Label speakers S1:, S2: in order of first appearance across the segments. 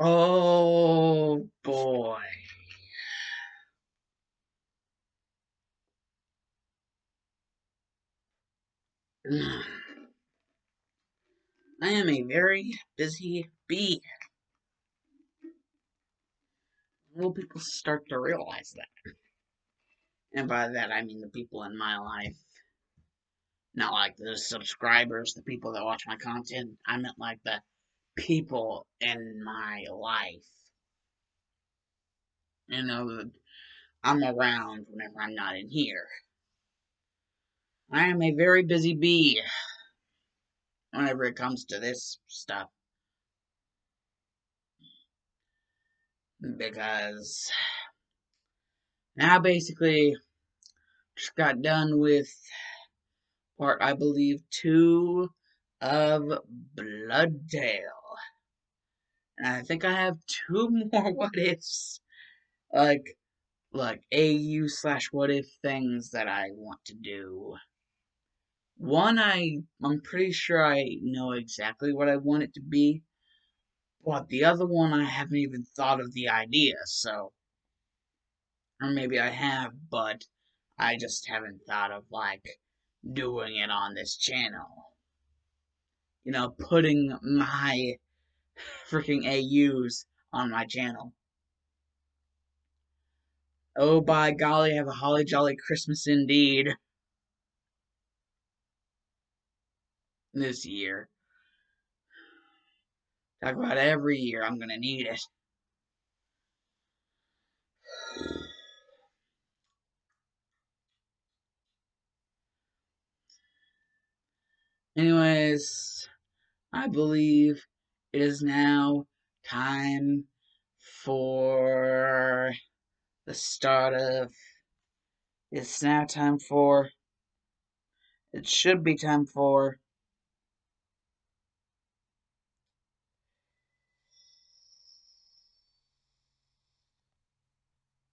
S1: Oh boy. I am a very busy bee. Will people start to realize that? And by that I mean the people in my life. Not like the subscribers, the people that watch my content. I meant like the people in my life. That I'm around whenever I'm not in here. I am a very busy bee whenever it comes to this stuff. Because now basically just got done with part, I believe, 2 of Bloodtail. And I think I have 2 more what ifs. Like, AU slash what if things that I want to do. One, I'm pretty sure I know exactly what I want it to be. But the other one, I haven't even thought of the idea, so. Or maybe I have, but I just haven't thought of, doing it on this channel. Putting my freaking AUs on my channel. Oh, by golly, have a holly jolly Christmas indeed this year. Talk about every year, I'm gonna need it. Anyways, I believe it is now time for the start of. It's now time for. It should be time for.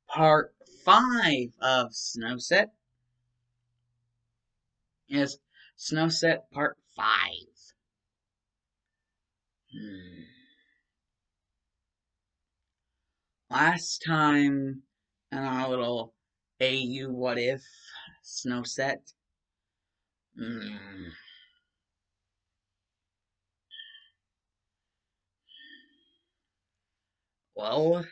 S1: Part 5 of SNOWSET. Yes, SNOWSET Part 5. Hmm. Last time in our little AU What If SNOWSET. Hmm. Well,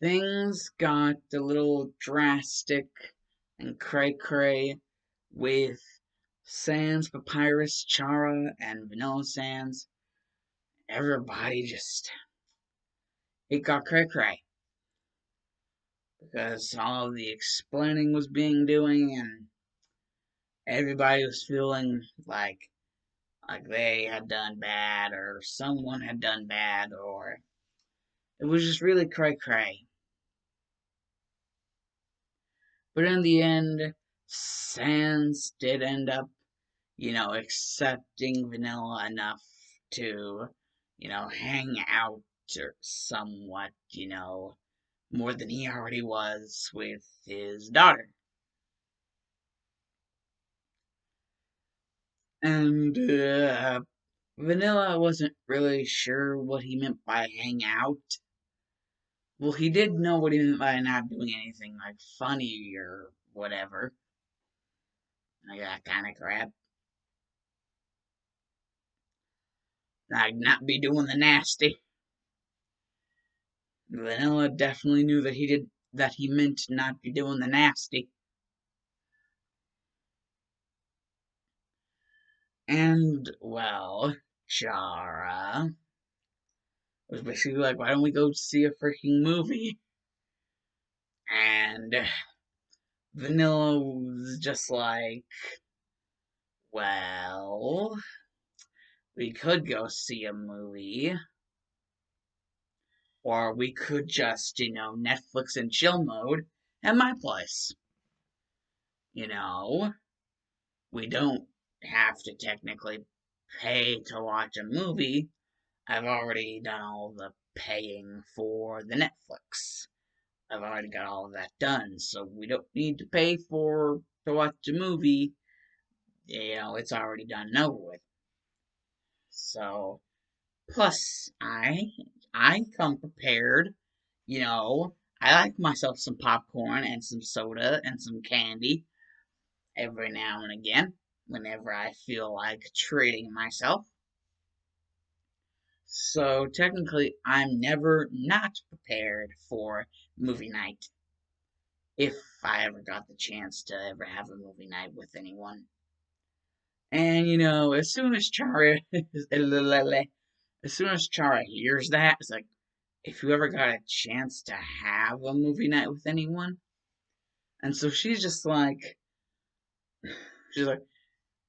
S1: things got a little drastic and cray-cray with Sans, Papyrus, Chara, and Vanilla Sans. Everybody just. It got cray-cray. Because all of the explaining was being doing, and everybody was feeling like they had done bad, or someone had done bad, or it was just really cray cray. But in the end, Sans did end up, accepting Vanilla enough to, hang out or somewhat, more than he already was with his daughter. And Vanilla wasn't really sure what he meant by hang out. Well, he did know what he meant by not doing anything funny or whatever. Like that kind of crap. Like not be doing the nasty. Vanilla definitely knew that he meant not be doing the nasty. And well, Chara was basically like, why don't we go see a freaking movie? And Vanilla was just like, well, we could go see a movie, or we could just, Netflix and chill mode at my place. You know, we don't have to technically pay to watch a movie. I've already done all the paying for the Netflix. I've already got all of that done, so we don't need to pay to watch a movie. It's already done and over with. So, plus I come prepared. You know, I like myself some popcorn and some soda and some candy every now and again whenever I feel like treating myself. So technically, I'm never not prepared for movie night if I ever got the chance to ever have a movie night with anyone. And as soon as Chara, as soon as Chara hears that, it's like, if you ever got a chance to have a movie night with anyone, and so she's like,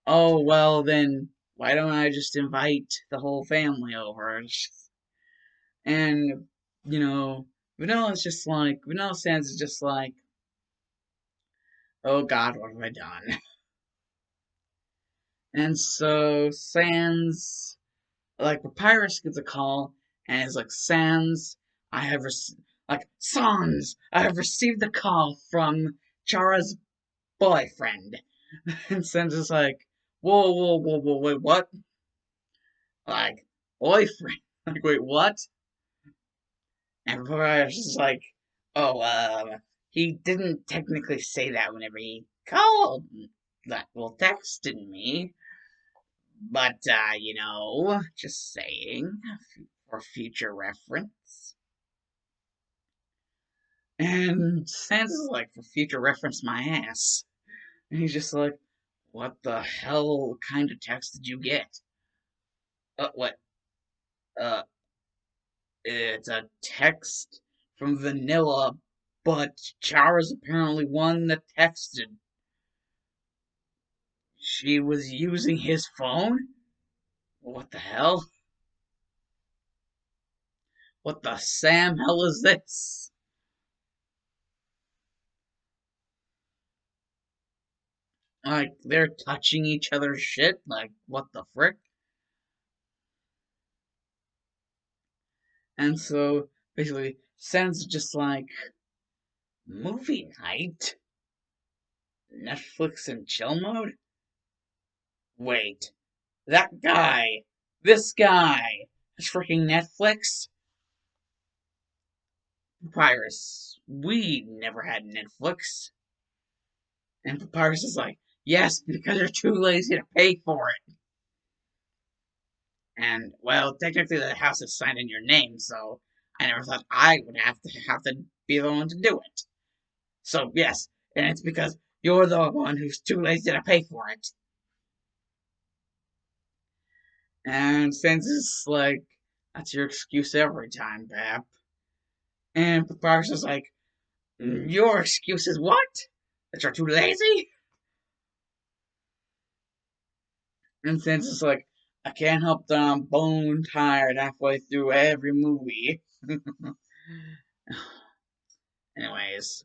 S1: oh well, then why don't I just invite the whole family over? And Vanilla Sands is just like, oh God, what have I done? And so Sans, like Papyrus gets a call and is like, Sans, I have received a call from Chara's boyfriend. And Sans is like, whoa, whoa, whoa, whoa, wait, what? Like, boyfriend? Like, wait, what? And Papyrus is like, oh, he didn't technically say that whenever he called, texted me. But, just saying, for future reference. And Sans is like, for future reference, my ass. And he's just like, what the hell kind of text did you get? What? Uh, it's a text from Vanilla, but Chara's apparently one that texted. She was using his phone? What the hell? What the Sam hell is this? Like, they're touching each other's shit? Like, what the frick? And so, basically, Sam's just like, movie night? Netflix and chill mode? Wait, that guy, this guy, is freaking Netflix? Papyrus, we never had Netflix. And Papyrus is like, yes, because you're too lazy to pay for it. And, well, technically the house is signed in your name, so I never thought I would have to be the one to do it. So, yes, and it's because you're the one who's too lazy to pay for it. And Sans is like, that's your excuse every time, Pap. And Papyrus is like, your excuse is what? That you're too lazy? And Sans is like, I can't help that I'm bone tired halfway through every movie. Anyways,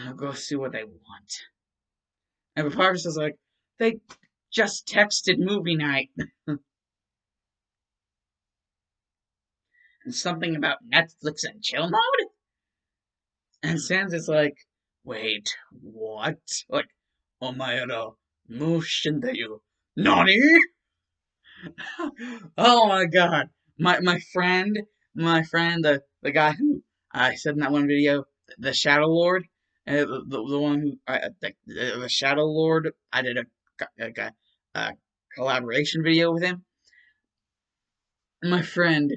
S1: I'll go see what they want. And Papyrus is like, they just texted movie night. And something about Netflix and chill mode? And Sans is like, wait, what? Like, omae mushindayo. Nani? Oh my god. My friend, the guy who I said in that one video, the Shadow Lord, the one who, the Shadow Lord, I did a collaboration video with him. My friend,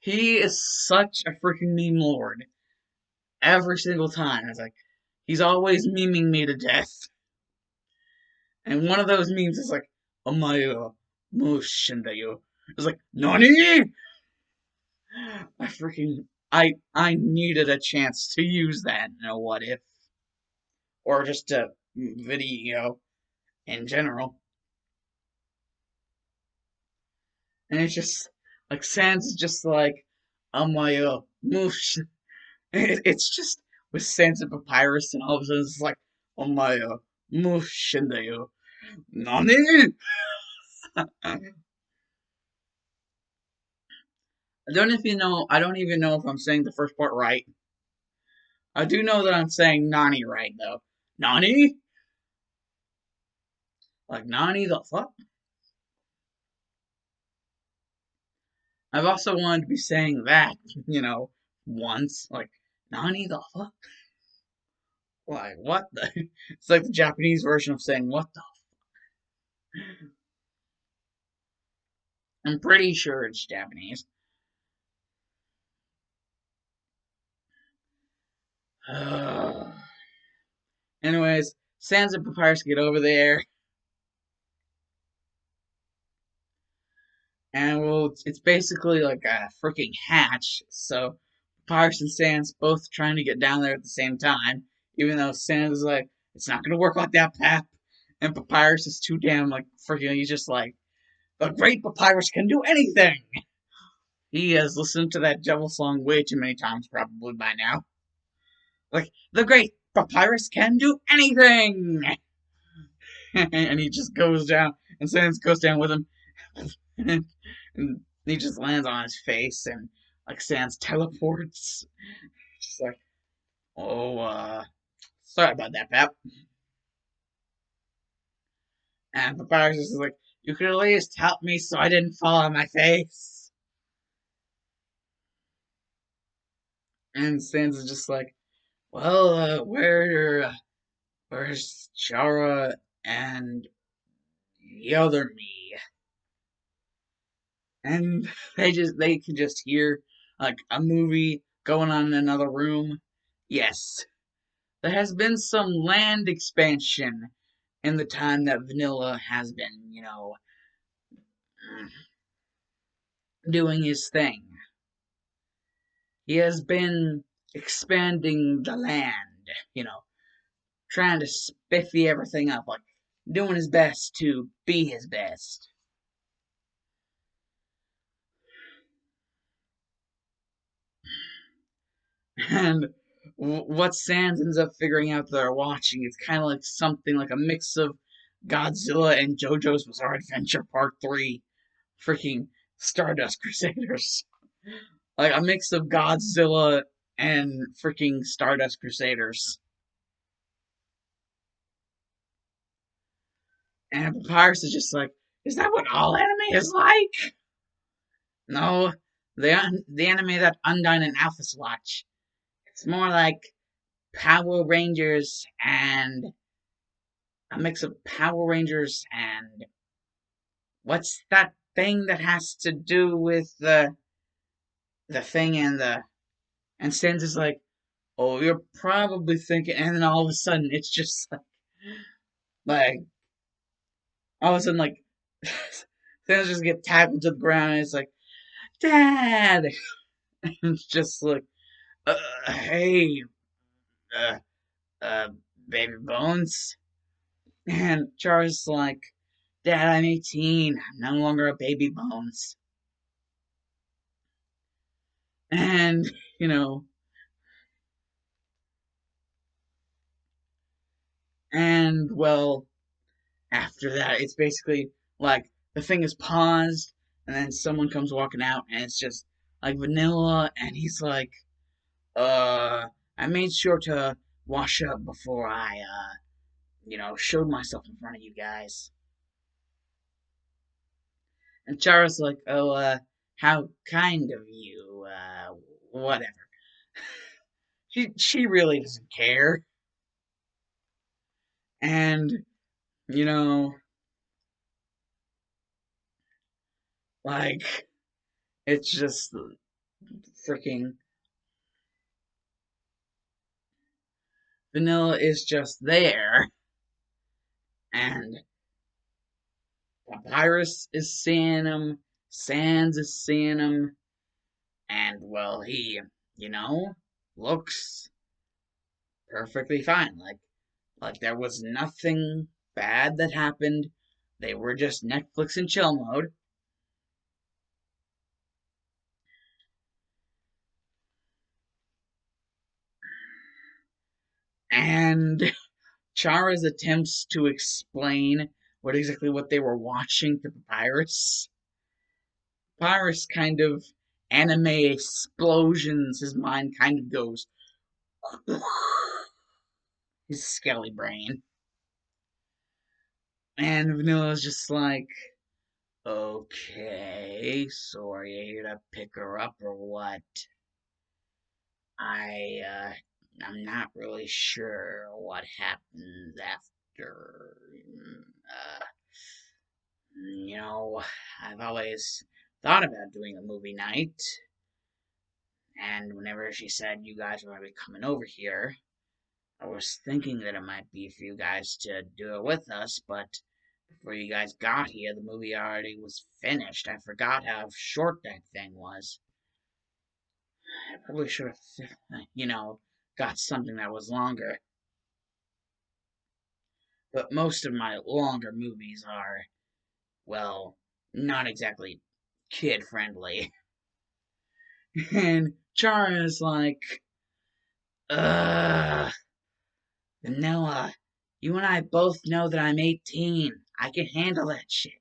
S1: he is such a freaking meme lord. Every single time. I was like, he's always memeing me to death. And one of those memes is like, Omayo, Mushindayo. It's like, NANI? I needed a chance to use that in a what if. Or just a video in general. And it's just, like, Sans is just like, Omayo, Mush. It's just, with Sans and Papyrus, and all of a sudden it's like, Omayo, Mushindayo. NANI? I don't even know if I'm saying the first part right. I do know that I'm saying Nani right though. Nani? Like Nani the fuck? I've also wanted to be saying that, once. Like, Nani the fuck? Like, what the? It's like the Japanese version of saying, what the? I'm pretty sure it's Japanese. Anyways, Sans and Papyrus get over there, and well, it's basically like a freaking hatch. So Papyrus and Sans both trying to get down there at the same time, even though Sans is like, it's not gonna work like that, Pap. And Papyrus is too damn like freaking. He's just like, the great Papyrus can do anything. He has listened to that devil song way too many times, probably by now. Like, the great Papyrus can do anything! And he just goes down, and Sans goes down with him, and he just lands on his face, and, like, Sans teleports. Just like, oh, sorry about that, Pap. And Papyrus is like, you could at least help me so I didn't fall on my face. And Sans is just like, well, where's Chara and the other me? And they can just hear like a movie going on in another room. Yes, there has been some land expansion in the time that Vanilla has been, doing his thing. He has been expanding the land, trying to spiffy everything up, like doing his best to be his best. And what Sans ends up figuring out that they're watching is kind of like something like a mix of Godzilla and JoJo's Bizarre Adventure Part 3, freaking Stardust Crusaders. Like a mix of Godzilla and freaking Stardust Crusaders. And Papyrus is just like, is that what all anime is like? No, the anime that Undyne and Alphys watch. It's more like Power Rangers and a mix of Power Rangers and what's that thing that has to do with the thing and the and Sans is like, oh, you're probably thinking, and then all of a sudden it's just like all of a sudden like Sans just get tackled to the ground and it's like, Dad, and it's just like, hey, uh, uh, baby bones, and Char's like, Dad, I'm 18. I'm no longer a baby bones. And, you know, and well, after that, it's basically like the thing is paused, and then someone comes walking out, and it's just like Vanilla, and he's like, I made sure to wash up before I, showed myself in front of you guys. And Chara's like, oh, how kind of you, whatever. She really doesn't care. And, you know, like, it's just freaking Vanilla is just there, and Papyrus is seeing him, Sans is seeing him, and well, he, you know, looks perfectly fine. Like there was nothing bad that happened. They were just Netflix and chill mode. And Chara's attempts to explain what they were watching to Papyrus kind of anime explosions. His mind kind of goes his skelly brain. And Vanilla's just like, Okay, so are you here to pick her up or what? I, I'm not really sure what happens after. Uh, you know, I've always thought about doing a movie night, and whenever she said you guys were going to be coming over here, I was thinking that it might be for you guys to do it with us, but before you guys got here, the movie already was finished. I forgot how short that thing was. I probably should have, got something that was longer. But most of my longer movies are, well, not exactly kid friendly. And Chara's like, ugh, Vanilla, you and I both know that I'm 18. I can handle that shit.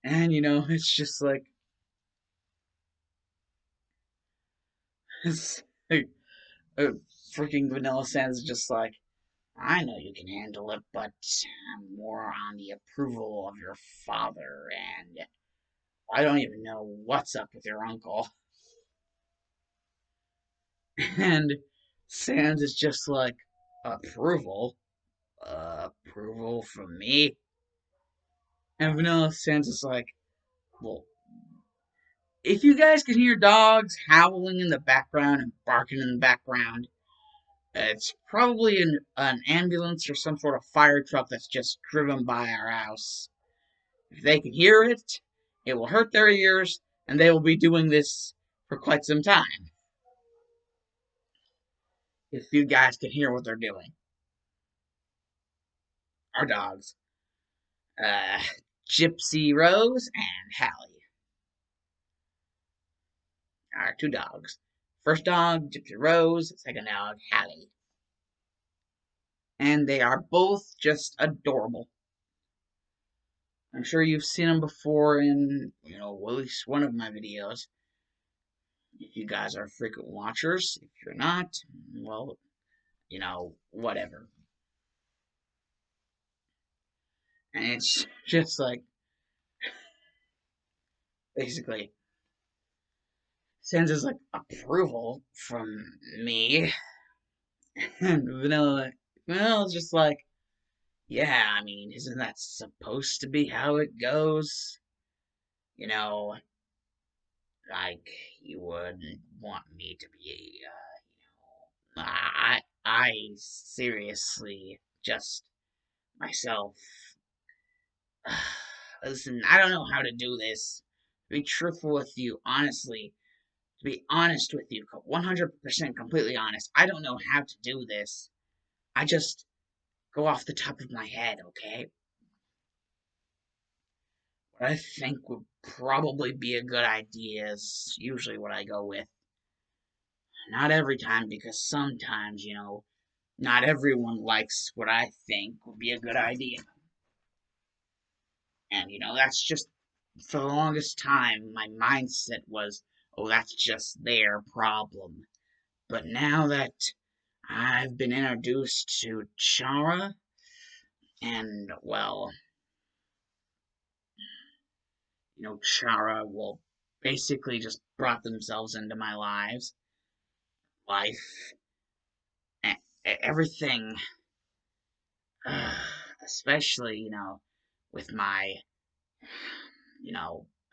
S1: And, it's just like, it's like, freaking Vanilla Sands is just like, I know you can handle it, but I'm more on the approval of your father, and I don't even know what's up with your uncle. And Sans is just like, approval? Approval from me? And Vanilla Sans is like, well, if you guys can hear dogs howling in the background and barking in the background, it's probably an ambulance or some sort of fire truck that's just driven by our house. If they can hear it, it will hurt their ears, and they will be doing this for quite some time. If you guys can hear what they're doing. Our dogs. Uh, Gypsy Rose and Hallie. Our two dogs. First dog, Gypsy Rose. Second dog, Hallie. And they are both just adorable. I'm sure you've seen them before in, at least one of my videos. If you guys are frequent watchers, if you're not, well, whatever. And it's just like, basically, Sansa's like approval from me, and Vanilla's just like, yeah, I mean, isn't that supposed to be how it goes? You know, like you wouldn't want me to be, I seriously just myself. Listen, I don't know how to do this. To be truthful with you, honestly, to be honest with you, 100% completely honest, I don't know how to do this. I just go off the top of my head, okay? What I think would probably be a good idea is usually what I go with. Not every time, because sometimes, not everyone likes what I think would be a good idea. And, that's just, for the longest time, my mindset was, oh, that's just their problem. But now that I've been introduced to Chara, and, well, Chara will basically just brought themselves into my life, everything, especially, with my,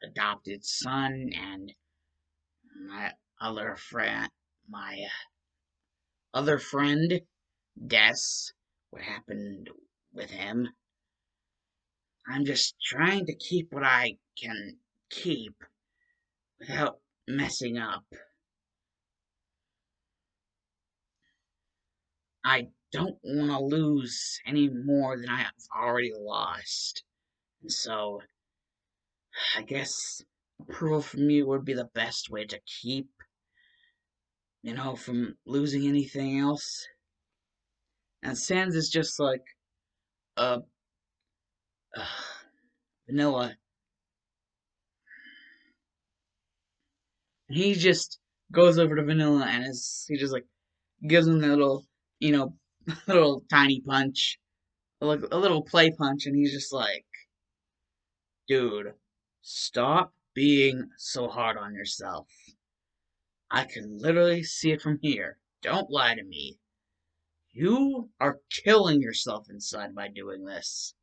S1: adopted son and my other friend, my other friend, Des, what happened with him. I'm just trying to keep what I can keep without messing up. I don't want to lose any more than I have already lost. And so, I guess approval from you would be the best way to keep, from losing anything else. And Sans is just like, uh, uh Vanilla. And he just goes over to Vanilla and he just like gives him that little, little tiny punch. like a little play punch, and he's just like, dude, stop being so hard on yourself. I can literally see it from here. Don't lie to me. You are killing yourself inside by doing this.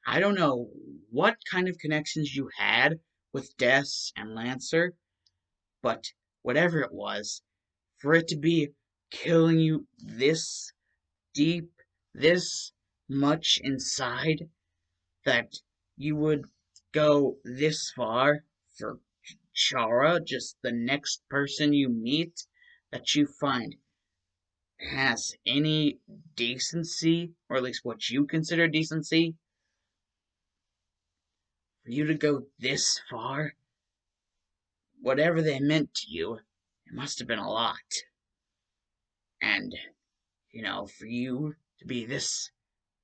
S1: I don't know what kind of connections you had with Des and Lancer, but whatever it was, for it to be killing you this deep, this much inside, that you would go this far for Chara, just the next person you meet that you find has any decency, or at least what you consider decency, for you to go this far, whatever they meant to you, it must have been a lot. And, for you to be this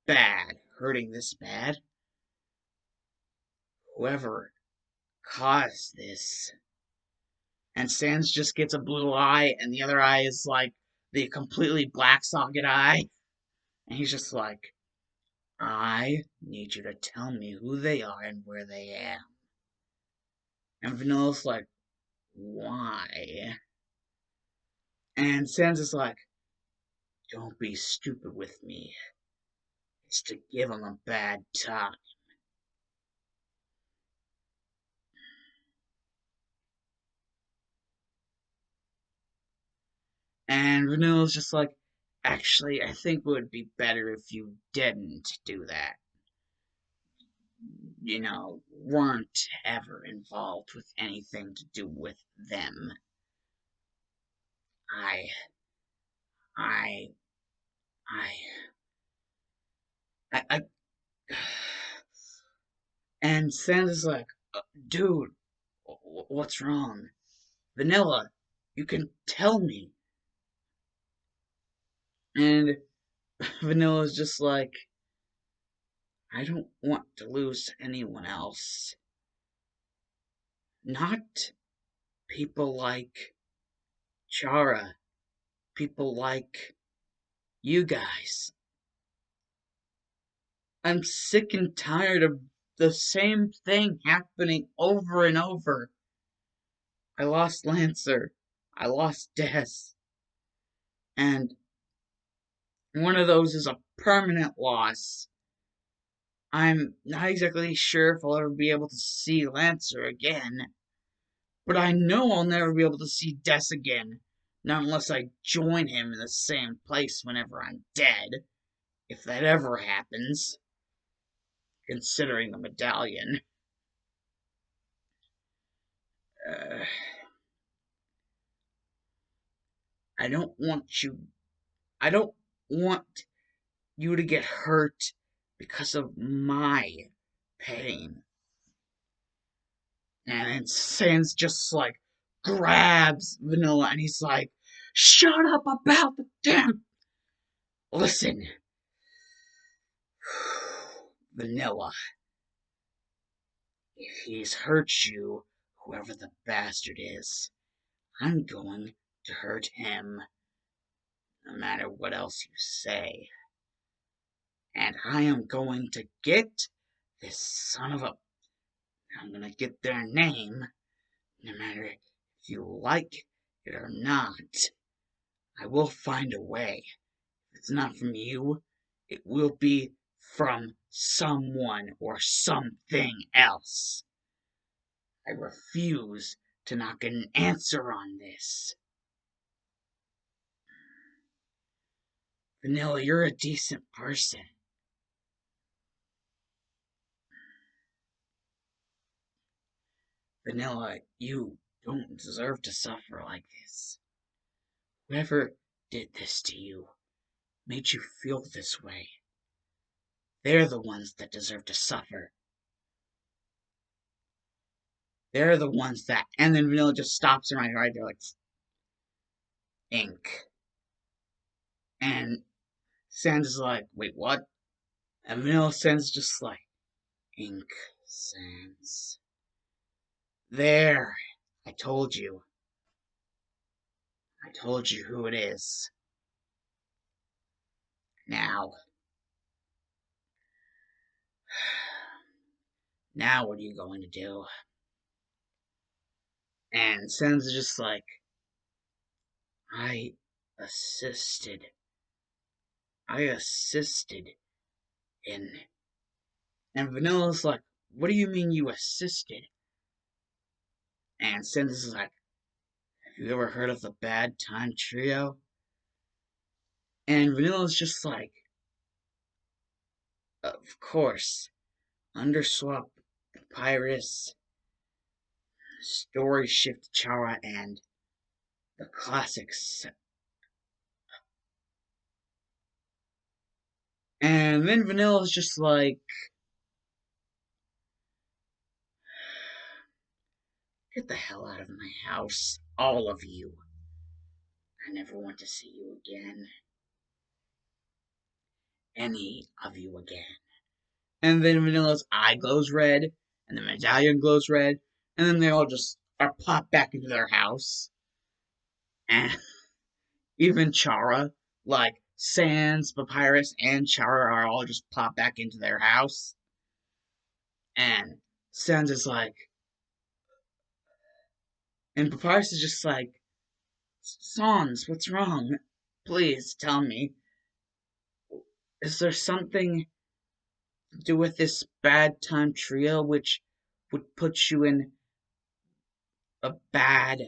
S1: bad, hurting this bad, whoever caused this. And Sans just gets a blue eye, and the other eye is like the completely black socket eye. And he's just like, I need you to tell me who they are and where they am. And Vanilla's like, why? And Sans is like, don't be stupid with me. It's to give him a bad time. And Vanilla's just like, actually, I think it would be better if you didn't do that. Weren't ever involved with anything to do with them. I, I, I and Santa's like, dude, what's wrong? Vanilla, you can tell me. And Vanilla's just like, I don't want to lose anyone else. Not people like Chara, people like you guys. I'm sick and tired of the same thing happening over and over. I lost Lancer. I lost Des. And one of those is a permanent loss. I'm not exactly sure if I'll ever be able to see Lancer again, but I know I'll never be able to see Des again. Not unless I join him in the same place whenever I'm dead. If that ever happens. Considering the medallion. Uh, I don't want you. I don't want you to get hurt because of my pain. And then Sans just like grabs Vanilla and he's like, shut up about the damn. Listen, Vanilla, if he's hurt you, whoever the bastard is, I'm going to hurt him, no matter what else you say. And I am going to get this son of a. I'm going to get their name, no matter if you like it or not. I will find a way. If it's not from you, it will be from someone or something else. I refuse to not get an answer on this. Vanilla, you're a decent person. Vanilla, you don't deserve to suffer like this. Whoever did this to you made you feel this way. They're the ones that deserve to suffer. They're the ones that. And then Vanilla just stops him right there, like, ink. And Sans is like, wait, what? And Vanilla Sans just like, ink, Sans. There. I told you. I told you who it is. Now, Now what are you going to do? And Sans is just like, I assisted. I assisted in. And Vanilla's like, what do you mean you assisted? And Sans is like, have you ever heard of the Bad Time Trio? And Vanilla's just like, of course. Underswap, Papyrus, Story Shift Chara, and the classics. And then Vanilla's just like, get the hell out of my house, all of you. I never want to see you again. Any of you again. And then Vanilla's eye glows red, and the medallion glows red, and then they all just are popped back into their house. And even Chara, like Sans, Papyrus, and Chara are all just popped back into their house. And Sans is like, and Papyrus is just like, Sans, what's wrong? Please tell me. Is there something to do with this bad time trio which would put you in a bad,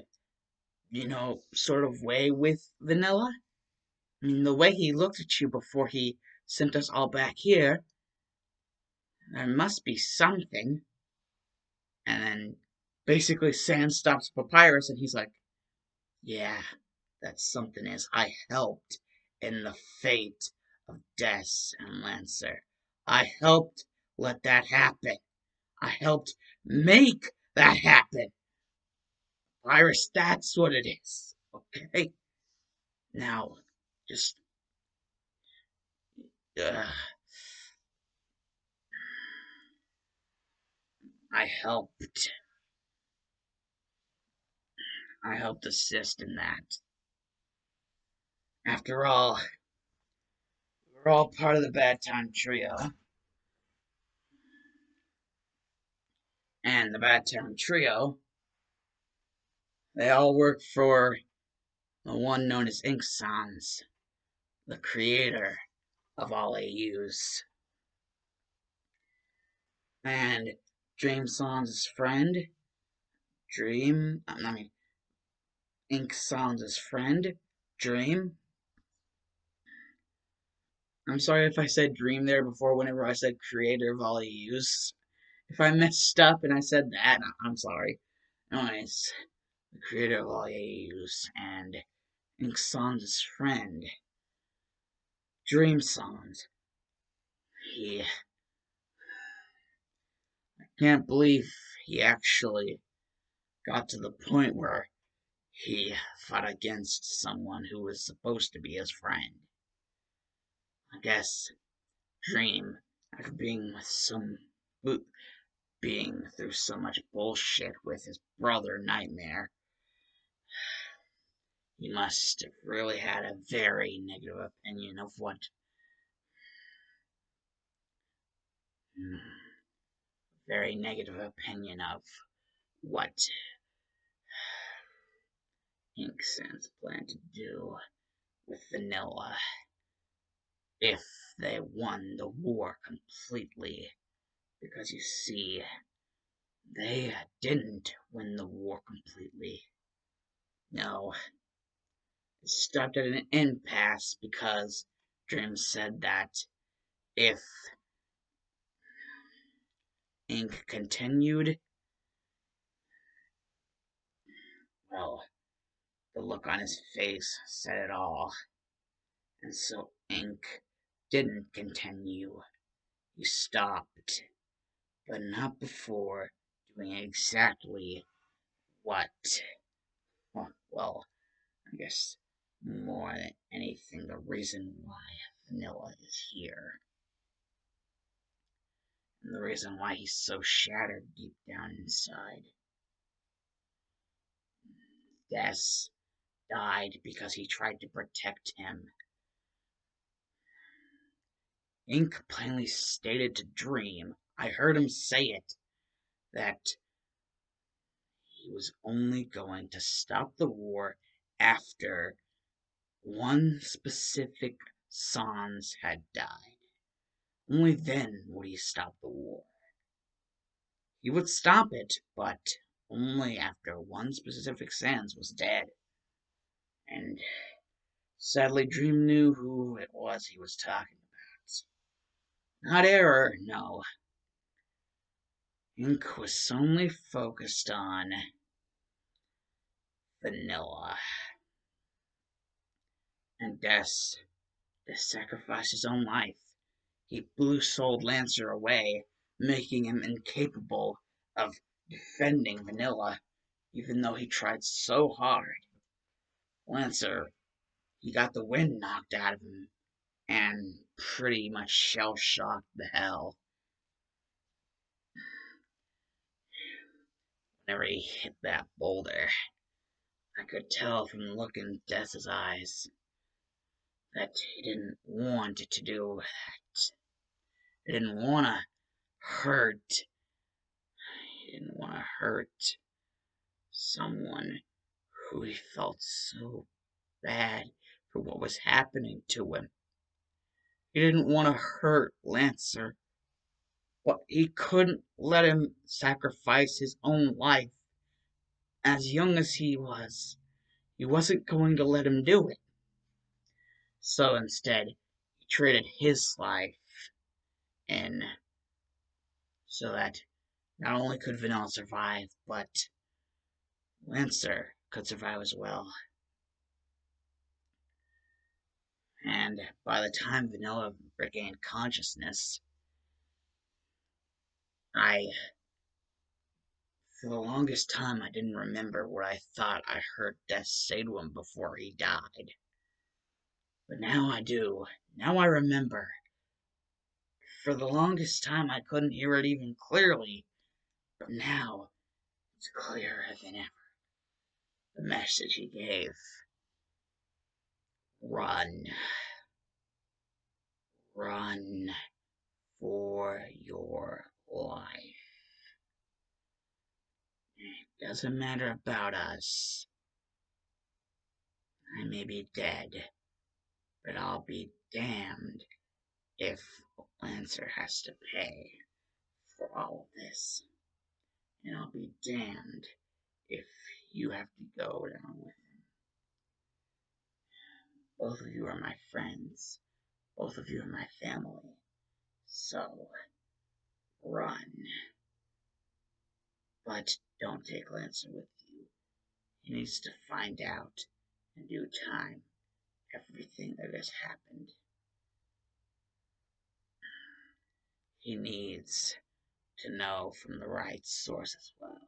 S1: sort of way with Vanilla? I mean, the way he looked at you before he sent us all back here, there must be something. And then basically Sans stops Papyrus and he's like, yeah, that something is I helped in the fate of D.S.M. Lancer. I helped let that happen. I helped make that happen. Papyrus, that's what it is. Okay? Now, just, uh, I helped. I helped assist in that. After all, we're all part of the Bad Time Trio. And the Bad Time Trio, they all work for the one known as Ink Sans, the creator of all AUs. And Dream Sans' friend, Ink Sans' friend, Dream. I'm sorry if I said Dream there before whenever I said creator of all AUs. If I messed up and I said that, I'm sorry. Anyways, the creator of all AUs and Ink Sans' friend, Dream Sans. I can't believe he actually got to the point where he fought against someone who was supposed to be his friend. I guess Dream, after being through so much bullshit with his brother Nightmare, he must have really had a very negative opinion of what Ink Sans planned to do with Vanilla if they won the war completely. Because you see, they didn't win the war completely. No, it stopped at an impasse because Dream said that if Ink continued, well, the look on his face said it all. And so Ink didn't continue. He stopped, but not before doing exactly what, well, I guess more than anything, the reason why Vanilla is here. And the reason why he's so shattered deep down inside. Des died because he tried to protect him. Ink plainly stated to Dream, I heard him say it, that he was only going to stop the war after one specific Sans had died. Only then would he stop the war. He would stop it, but only after one specific Sans was dead. And sadly, Dream knew who it was he was talking about. Not Error, no. Ink was solely focused on Vanilla. And Des sacrificed his own life. He blue-souled Lancer away, making him incapable of defending Vanilla, even though he tried so hard. Lancer, he got the wind knocked out of him, and pretty much shell-shocked the hell. Whenever he hit that boulder, I could tell from the look in Death's eyes that he didn't want it to do that. He didn't want to hurt. He didn't want to hurt someone who he felt so bad for what was happening to him. He didn't want to hurt Lancer, but he couldn't let him sacrifice his own life. As young as he wasn't going to let him do it. So instead, he traded his life in so that not only could Vanilla survive, but Lancer could survive as well. And by the time Vanilla regained consciousness, for the longest time, I didn't remember what I thought I heard Death say to him before he died. But now I do. Now I remember. For the longest time, I couldn't hear it even clearly. But now, it's clearer than ever. The message he gave. Run. Run for your life. It doesn't matter about us. I may be dead, but I'll be damned if Lancer has to pay for all of this. And I'll be damned if you have to go down with him. Both of you are my friends. Both of you are my family. So, run. But don't take Lancer with you. He needs to find out in due time everything that has happened. He needs to know from the right source as well.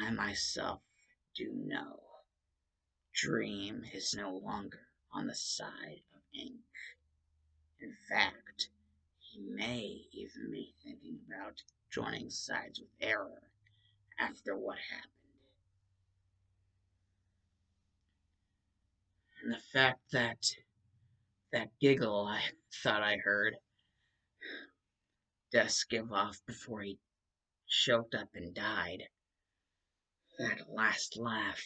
S1: I myself do know. Dream is no longer on the side of Ink. In fact, he may even be thinking about joining sides with Error after what happened. And the fact that giggle I thought I heard Des give off before he choked up and died, that last laugh,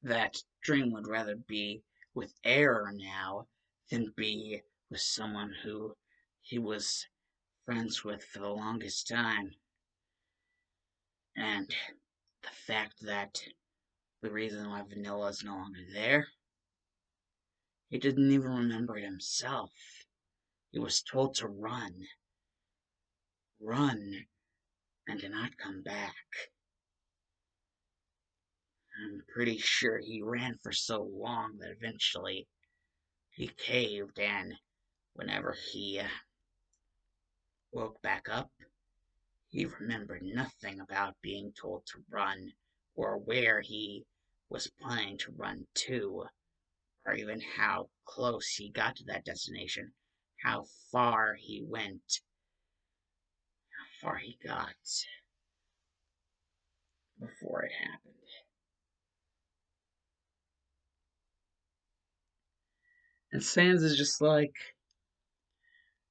S1: that Dream would rather be with Error now than be with someone who he was friends with for the longest time. And the fact that the reason why Vanilla is no longer there, he didn't even remember it himself. He was told to run. Run, and to not come back. I'm pretty sure he ran for so long that eventually he caved, and whenever he woke back up, he remembered nothing about being told to run, or where he was planning to run to, or even how close he got to that destination, how far he went, how far he got before it happened. And Sans is just like,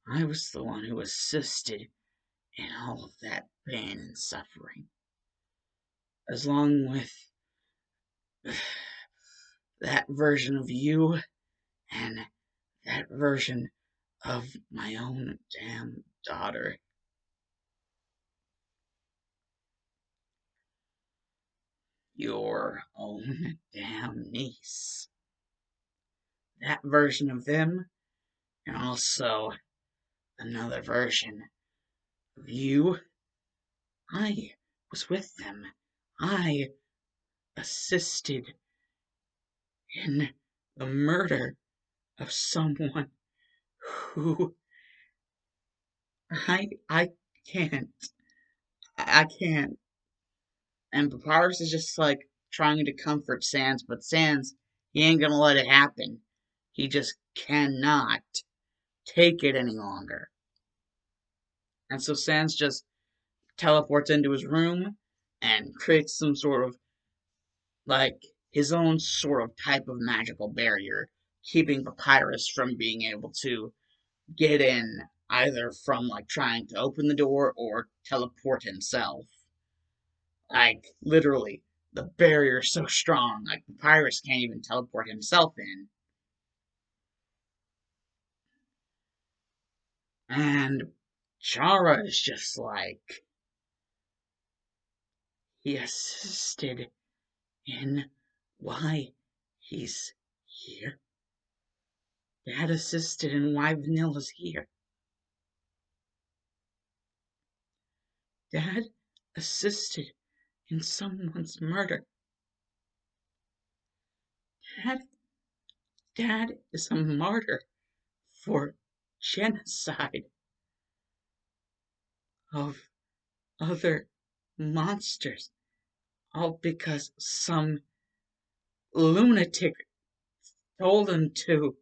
S1: I was the one who assisted in all of that pain and suffering, as long with that version of you and that version of my own damn daughter. Your own damn niece. That version of them, and also another version of you. I was with them. I assisted in the murder of someone who I can't. I can't. And Papyrus is just like trying to comfort Sans, but Sans, he ain't gonna let it happen. He just cannot take it any longer. And so Sans just teleports into his room and creates some sort of like his own sort of type of magical barrier, keeping Papyrus from being able to get in either from like trying to open the door or teleport himself. Like literally, the barrier is so strong, like Papyrus can't even teleport himself in. And Chara is just like he assisted in why he's here. Dad assisted in why Vanilla's here. Dad assisted in someone's murder. Dad, Dad is a martyr for genocide of other monsters, all because some lunatic told him to.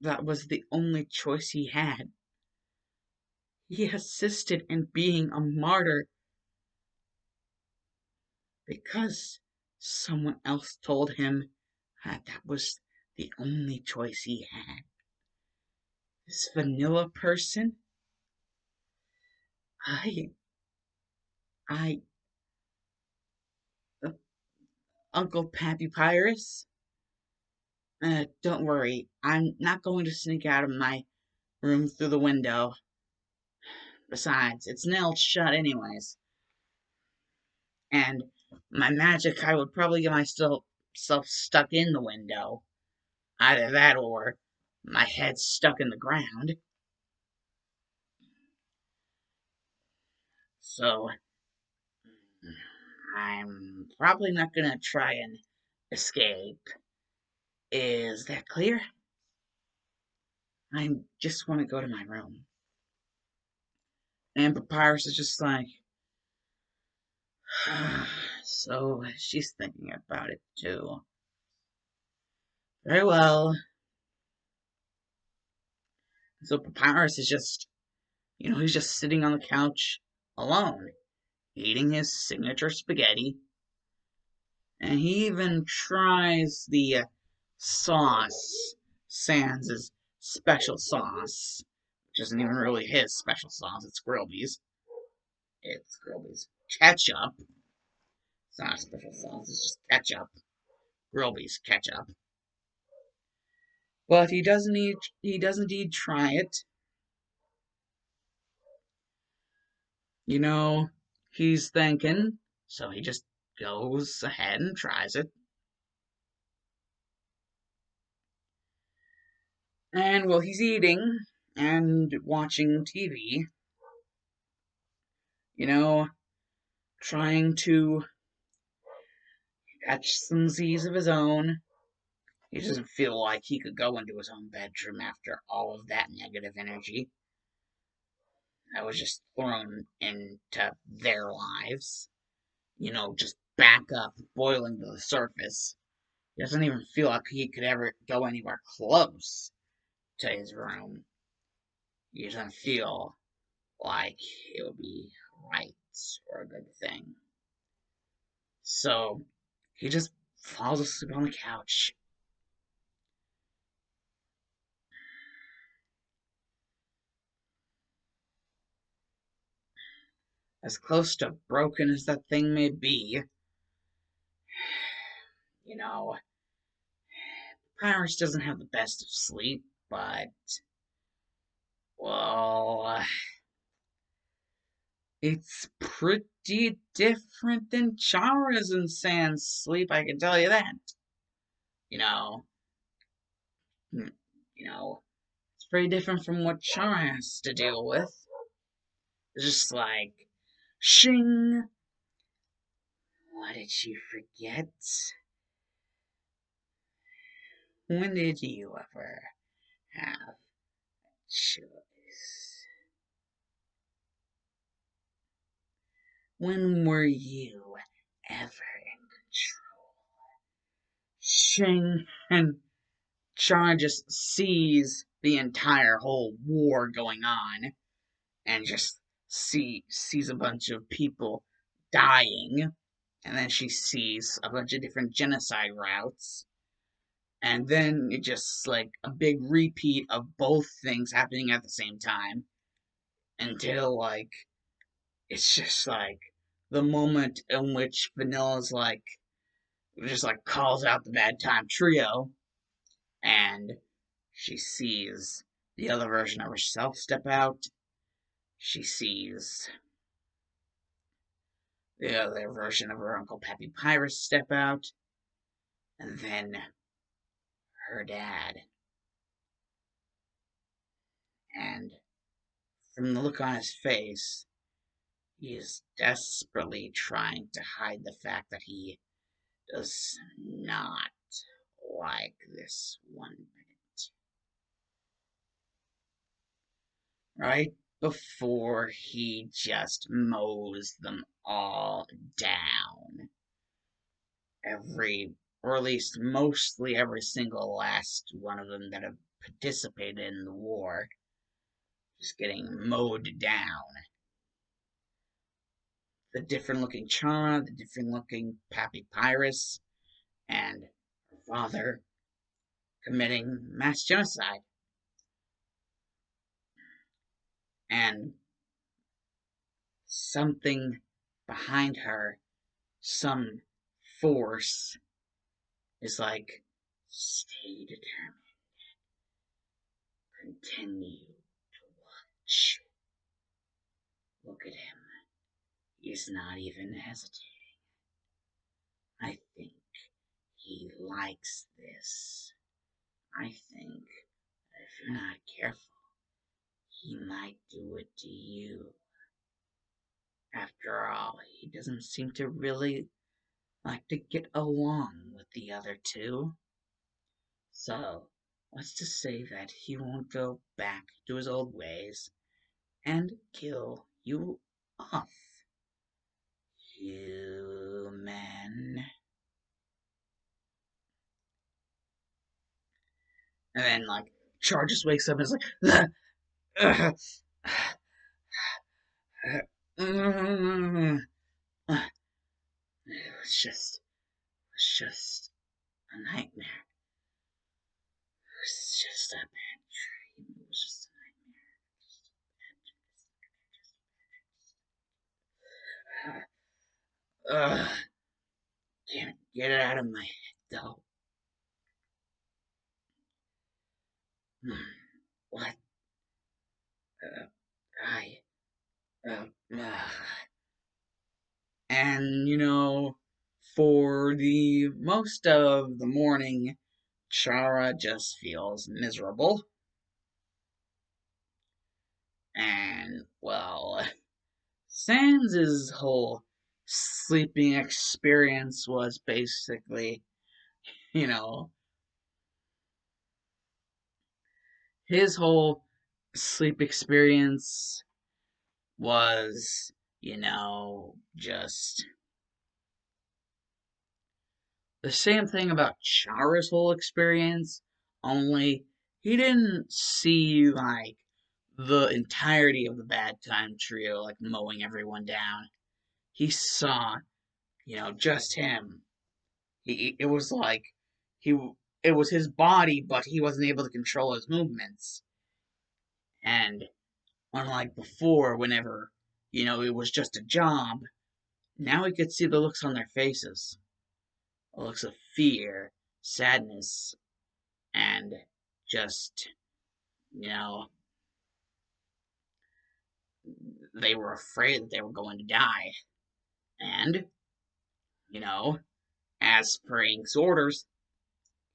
S1: That was the only choice he had. He assisted in being a martyr because someone else told him that was the only choice he had. This vanilla person, I, I, uh, Uncle Pappy Pyrus, don't worry, I'm not going to sneak out of my room through the window. Besides, it's nailed shut anyways. And my magic, I would probably get myself stuck in the window. Either that or my head stuck in the ground. So, I'm probably not gonna try and escape. Is that clear? I just want to go to my room. And Papyrus is just like, so she's thinking about it too. Very well. So Papyrus is just, he's just sitting on the couch alone, eating his signature spaghetti. And he even tries the sauce, Sans' special sauce, which isn't even really his special sauce, it's Grillby's. It's Grillby's ketchup. It's not a special sauce, it's just ketchup. Grillby's ketchup. But he does indeed try it. You know, he's thinking, so he just goes ahead and tries it. And while he's eating and watching TV, you know, trying to catch some Z's of his own, he doesn't feel like he could go into his own bedroom after all of that negative energy that was just thrown into their lives. Just back up, boiling to the surface. He doesn't even feel like he could ever go anywhere close to his room. He doesn't feel like it would be right or a good thing. So he just falls asleep on the couch. as close to broken as that thing may be, you know, Pyrus doesn't have the best of sleep, but, well, it's pretty different than Chara's and Sans sleep, I can tell you that. You know, you know, it's pretty different from what Chara has to deal with. It's just like, shing! What did she forget? When did you ever have choice? When were you ever in control? Shing! And Chara just sees the entire whole war going on and just sees a bunch of people dying, and then she sees a bunch of different genocide routes, and then it just like a big repeat of both things happening at the same time until like it's just like the moment in which Vanilla's like just like calls out the bad time trio, and she sees the other version of herself step out. She sees the other version of her Uncle Pappy Pyrus step out, and then her dad. And from the look on his face, he is desperately trying to hide the fact that he does not like this one bit. Right before he just mows them all down. Or at least mostly every single last one of them that have participated in the war, just getting mowed down. The different looking Chara, the different looking Pappy Pyrus, and her father committing mass genocide. And something behind her, some force, is like, stay determined. Continue to watch. Look at him. He's not even hesitating. I think he likes this. I think that if you're not careful, he might do it to you. After all, he doesn't seem to really like to get along with the other two. So, let's just say that he won't go back to his old ways and kill you off, human. And then, like, Char just wakes up and is like, it was just a nightmare. It was just a bad dream. It was just a nightmare. Can't get it out of my head, though. What? I. Uh, uh, and, for the most of the morning, Chara just feels miserable. And, well, Sans' whole sleeping experience was basically, you know, his whole sleep experience was, just the same thing about Chara's whole experience, only he didn't see, like, the entirety of the Bad Time Trio, like, mowing everyone down. He saw, just him. It was like, he, it was his body, but he wasn't able to control his movements. And unlike before, whenever it was just a job. Now he could see the looks on their faces. The looks of fear, sadness, and just, you know, they were afraid that they were going to die. And, you know, as per Ink's orders,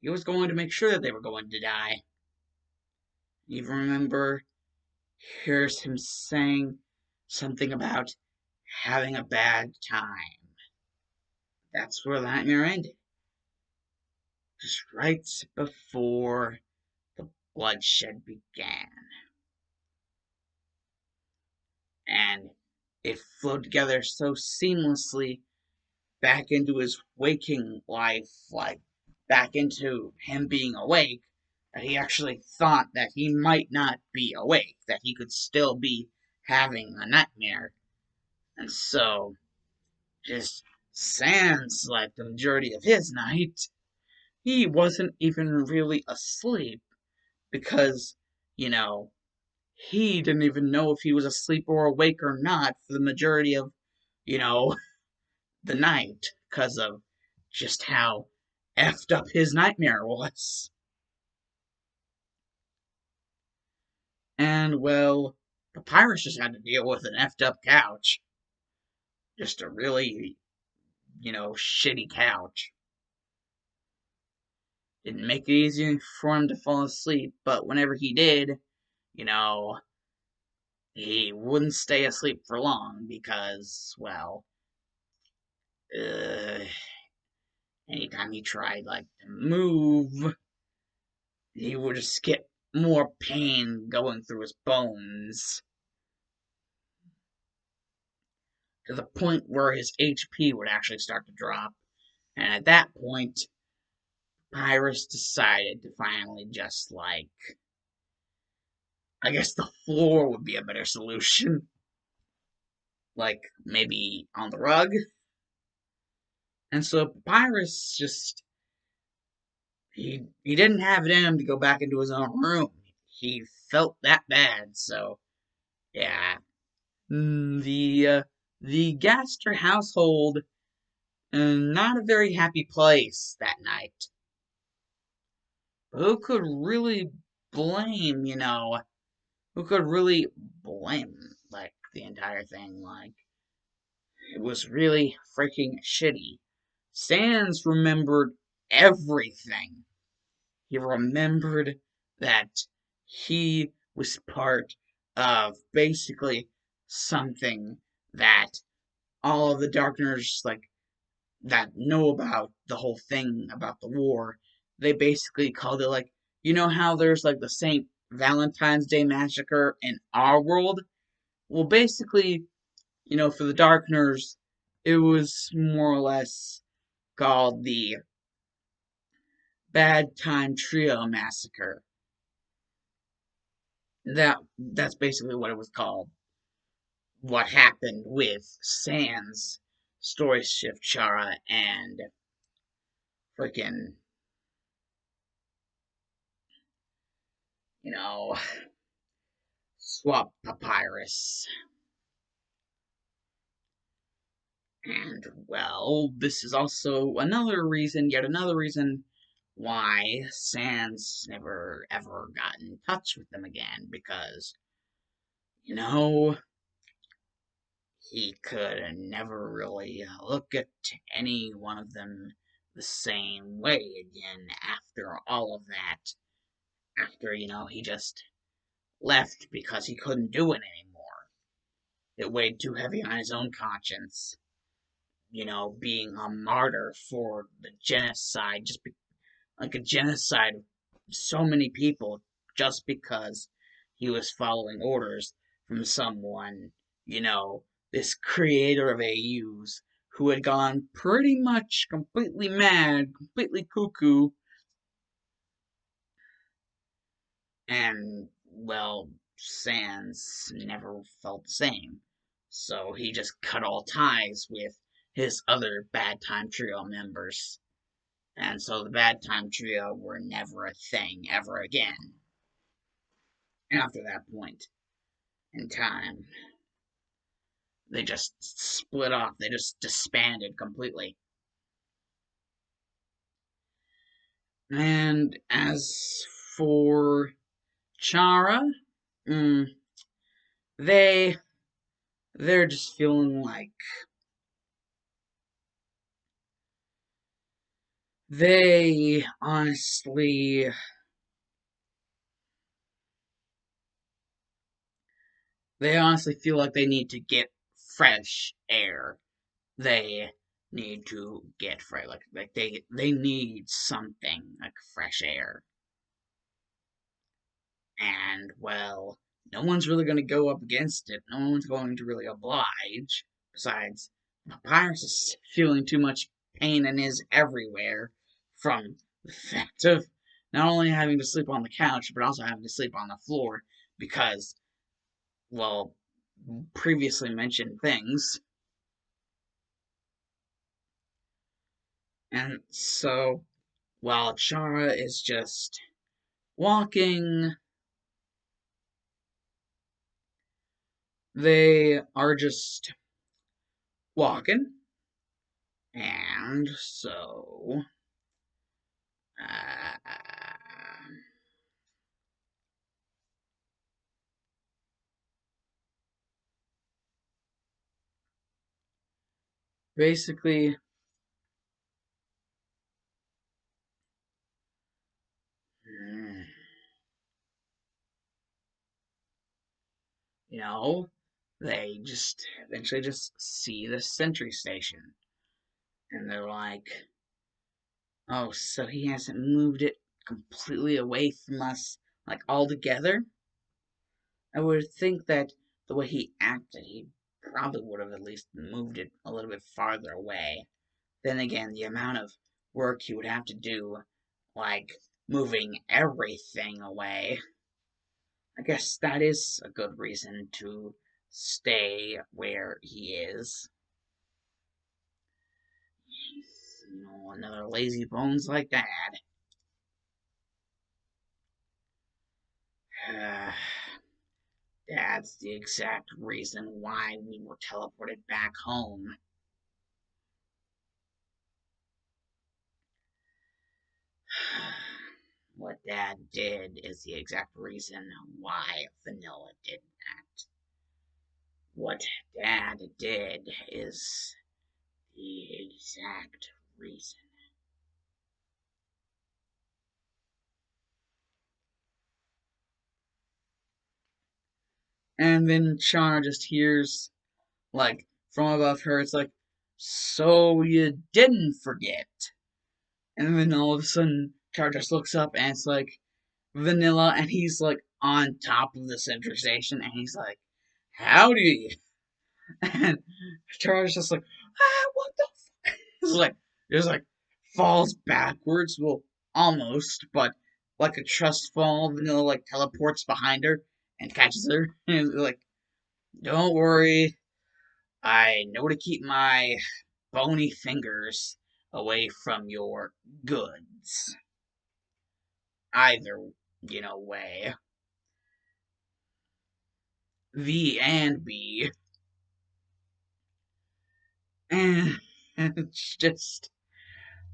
S1: he was going to make sure that they were going to die. You remember, here's him saying something about having a bad time. That's where the nightmare ended. Just right before the bloodshed began. And it flowed together so seamlessly back into his waking life, like back into him being awake, that he actually thought that he might not be awake, that he could still be having a nightmare. And so, just Sans, like the majority of his night, he wasn't even really asleep because, you know, he didn't even know if he was asleep or awake or not for the majority of, you know, the night because of just how effed up his nightmare was. And, well, the pirates just had to deal with an effed up couch. Just a really, shitty couch. Didn't make it easy for him to fall asleep, but whenever he did, you know, he wouldn't stay asleep for long because, well, uh, anytime he tried, like, to move, he would just get more pain going through his bones to the point where his HP would actually start to drop. And at that point, Pyrus decided to finally just, like, I guess the floor would be a better solution. Like, maybe on the rug. And so Pyrus just, he didn't have it in him to go back into his own room. He felt that bad, so, yeah. The Gaster household, not a very happy place that night. Who could really blame, who could really blame, like, the entire thing? Like, it was really freaking shitty. Sans remembered everything. He remembered that he was part of basically something that all of the Darkners, like, that know about the whole thing about the war, they basically called it, like, how there's like the St. Valentine's Day massacre in our world? Well, basically, for the Darkners, it was more or less called the Bad Time Trio Massacre. That's basically what it was called. What happened with Sans, Story Shift Chara, and freaking, you know, Swap Papyrus. And, well, this is also yet another reason, why Sans never ever got in touch with them again, because, you know, he could never really look at any one of them the same way again after all of that. After, he just left because he couldn't do it anymore. It weighed too heavy on his own conscience. Being a martyr for the genocide, like a genocide of so many people, just because he was following orders from someone, this creator of AUs, who had gone pretty much completely mad, completely cuckoo, and, well, Sans never felt the same. So he just cut all ties with his other Bad Time Trio members. And so the Bad Time Trio were never a thing ever again after that point in time. they just split off. They just disbanded completely. And as for Chara, mm, they they're just feeling like they honestly they honestly feel like they need to get fresh air. They need to get fresh, like they need something like fresh air. And well, no one's really going to go up against it. No one's going to really oblige. Besides, Papyrus is feeling too much pain and is everywhere from the fact of not only having to sleep on the couch, but also having to sleep on the floor because, well, previously mentioned things. And so, while Chara is just walking, they are just walking. And so, uh, basically, mm, you know, they just eventually just see the sentry station. And they're like, oh, so he hasn't moved it completely away from us, like altogether? I would think that the way he acted, he probably would have at least moved it a little bit farther away. Then again, the amount of work he would have to do, like moving everything away, I guess that is a good reason to stay where he is. Another lazy bones like that. That's the exact reason why we were teleported back home. What Dad did is the exact reason why Vanilla did that. What Dad did is the exact reason. And then Char just hears, like, from above her, it's like, so you didn't forget. And then all of a sudden, Char just looks up and it's like Vanilla, and he's like on top of the center station, and he's like, howdy. And Char's just like, what the fuck? It's like, just like falls backwards. Well, almost, but like a trust fall. Vanilla like teleports behind her and catches her. And like, don't worry, I know to keep my bony fingers away from your goods. Either, way. V and B. And it's just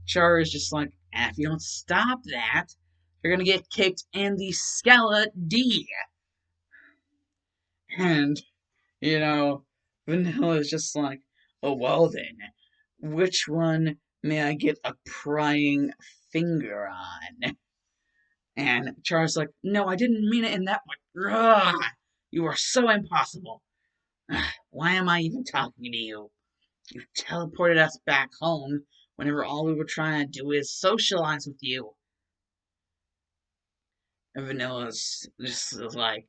S1: Char is just like, if you don't stop that, you're gonna get kicked in the skeleton D. And, Vanilla is just like, oh well then, which one may I get a prying finger on? And Char's like, no, I didn't mean it in that way. Ugh, you are so impossible. Why am I even talking to you? You teleported us back home whenever all we were trying to do is socialize with you. And Vanilla's just like,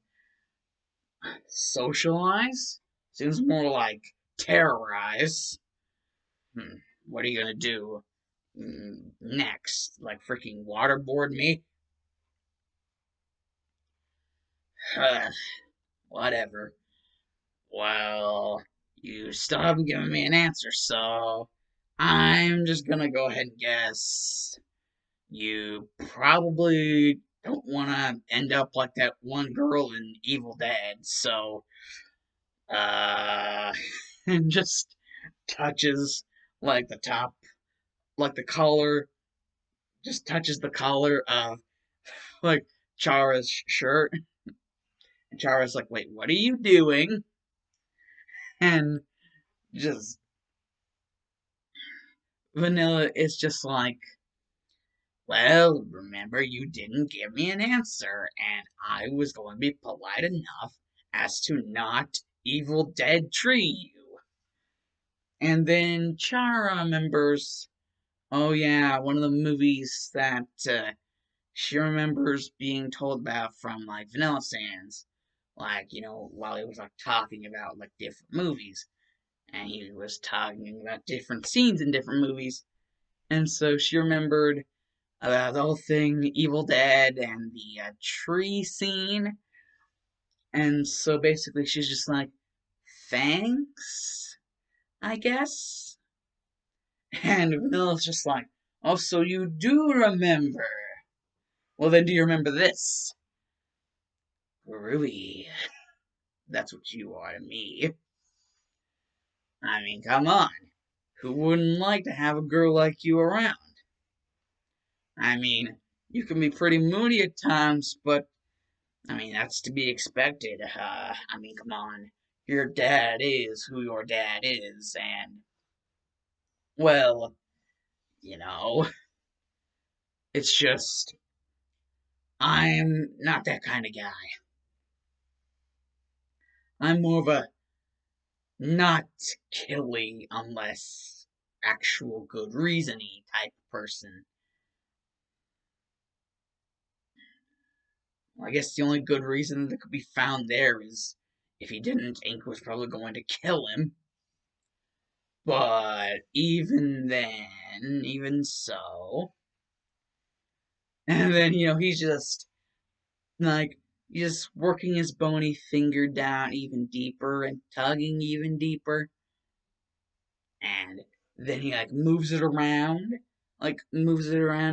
S1: socialize? Seems more like terrorize. Hmm, what are you gonna do next? Like freaking waterboard me? Whatever. Well, you still haven't given me an answer, so I'm just gonna go ahead and guess you probably don't want to end up like that one girl in Evil Dead, so, uh, and just touches like the top, like the collar, just touches the collar of like Chara's shirt. And Chara's like, "Wait, what are you doing?" And just Vanilla is just like, "Well, remember you didn't give me an answer, and I was going to be polite enough as to not Evil Dead tree you." And then Chara remembers, oh yeah, one of the movies that she remembers being told about from like Vanilla Sands, like while he was like talking about like different movies, and he was talking about different scenes in different movies, and so she remembered about the whole thing, Evil Dead, and the tree scene, and so basically she's just like, thanks, I guess. And Vanilla's just like, oh, so you do remember. Well, then do you remember this? Ruby. That's what you are to me. I mean, come on. Who wouldn't like to have a girl like you around? I mean, you can be pretty moody at times, but I mean, that's to be expected. I mean, come on. Your dad is who your dad is, and, well, you know, it's just, I'm not that kind of guy. I'm more of a not killing unless actual good reason-y type person. Well, I guess the only good reason that could be found there is if he didn't, Ink was probably going to kill him. But even then, even so, and then he's just like just working his bony finger down even deeper and tugging even deeper, and then he like moves it around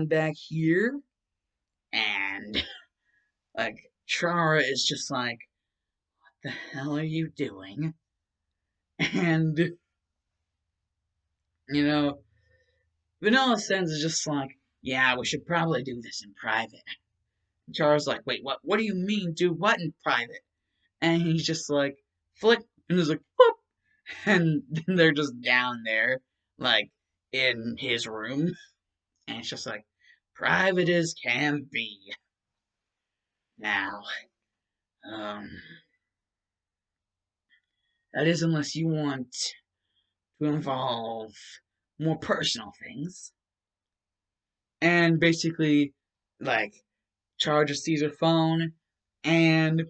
S1: back here, and like Chara is just like, "The hell are you doing?" And you know, Vanilla Sense is just like, "Yeah, we should probably do this in private." And Chara's like, "Wait, what? What do you mean, do what in private?" And he's just like, "Flick," and he's like, "Whoop," and then they're just down there, like in his room, and it's just like private as can be. Now, um, that is unless you want to involve more personal things. And basically, like, Charges sees her phone, and,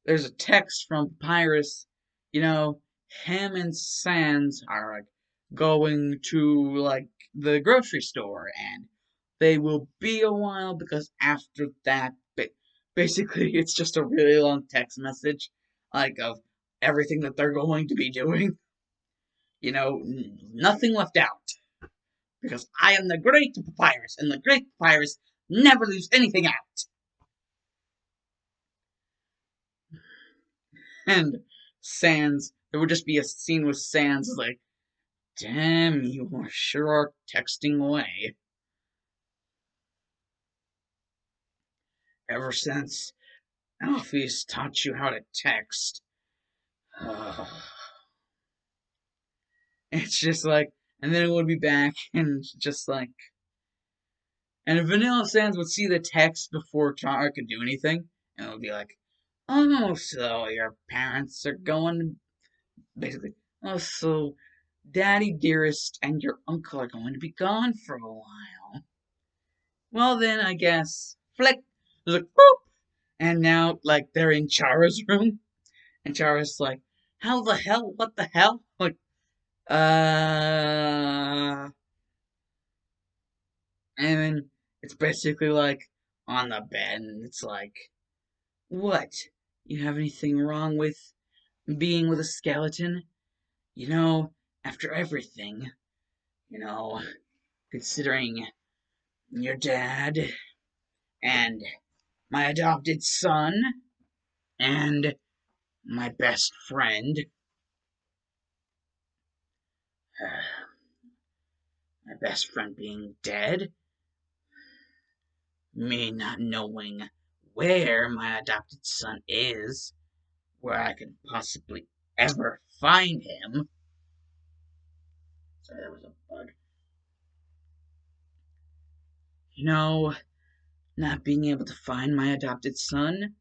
S1: there's a text from Papyrus, you know, him and Sans are, like, going to, like, the grocery store, and they will be a while because after that, basically, it's just a really long text message, like, of everything that they're going to be doing. Nothing left out. Because I am the great Papyrus, and the great Papyrus never leaves anything out. And Sans, there would just be a scene with Sans like, damn, you are sure texting away. Ever since Alphys taught you how to text. It's just like, and then it would be back, and just like, and Vanilla Sans would see the text before Chara could do anything, and it would be like, oh, so your parents are going, basically, oh, so Daddy Dearest and your uncle are going to be gone for a while. Well, then, I guess, flick, look, boop, and now, like, they're in Chara's room, and Chara's like, how the hell, what the hell? Like, and then it's basically like on the bed, and it's like, what? You have anything wrong with being with a skeleton? After everything, you know, considering your dad and my adopted son and my best friend. My best friend being dead, me not knowing where my adopted son is, where I could possibly ever find him. Sorry, that was a bug. Not being able to find my adopted son,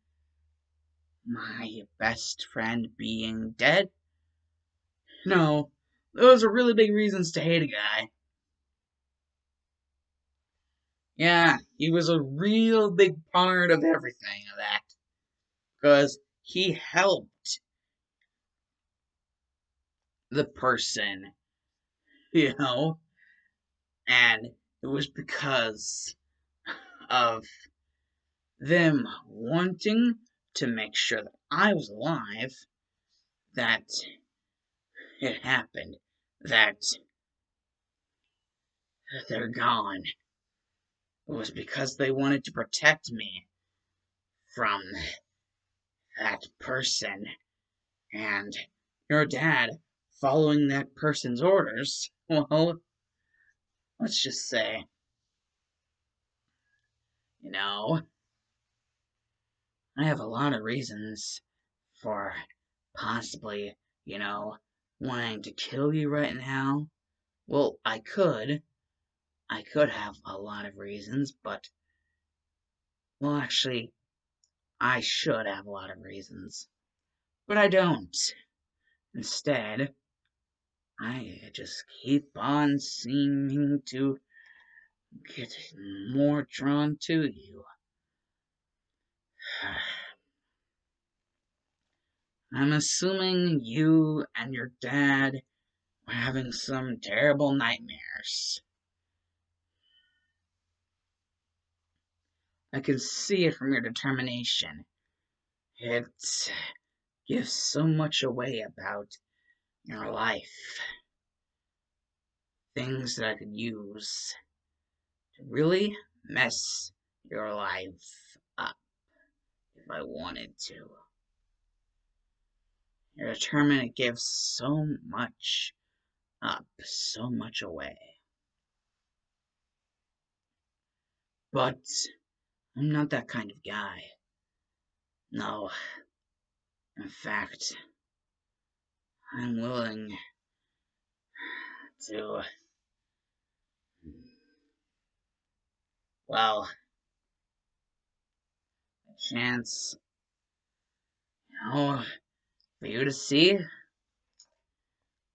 S1: my best friend being dead. Those are really big reasons to hate a guy. Yeah, he was a real big part of everything of that. Because he helped the person, you know? And it was because of them wanting to make sure that I was alive that it happened. That they're gone. It was because they wanted to protect me from that person. And your dad, following that person's orders, well, let's just say, you know, I have a lot of reasons for possibly, wanting to kill you right now. Well, I could. I could have a lot of reasons, but, well, actually, I should have a lot of reasons. But I don't. Instead, I just keep on seeming to get more drawn to you. I'm assuming you and your dad were having some terrible nightmares. I can see it from your determination. It gives so much away about your life. Things that I could use to really mess your life up if I wanted to. You're determined to give so much up, so much away. But I'm not that kind of guy. No. In fact, I'm willing to, well, a chance, for you to see.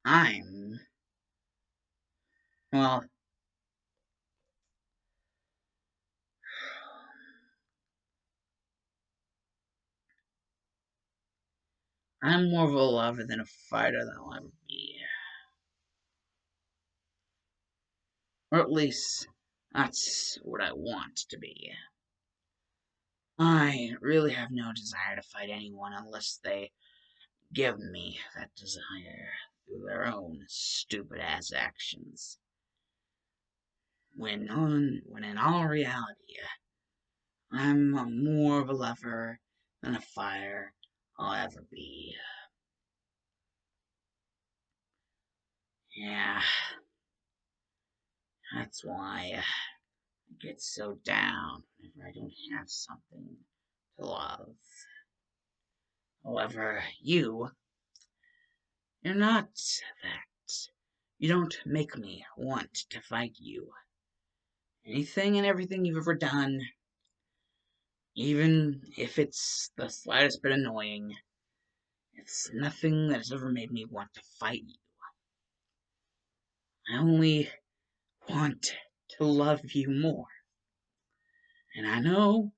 S1: I'm, well, I'm more of a lover than a fighter than I'll ever be. Or at least, that's what I want to be. I really have no desire to fight anyone unless they give me that desire through their own stupid-ass actions. When in all reality, I'm more of a lover than a fighter I'll ever be. Yeah, that's why I get so down whenever I don't have something to love. However, you're not that. You don't make me want to fight you. Anything and everything you've ever done, even if it's the slightest bit annoying, it's nothing that has ever made me want to fight you. I only want to love you more. And I know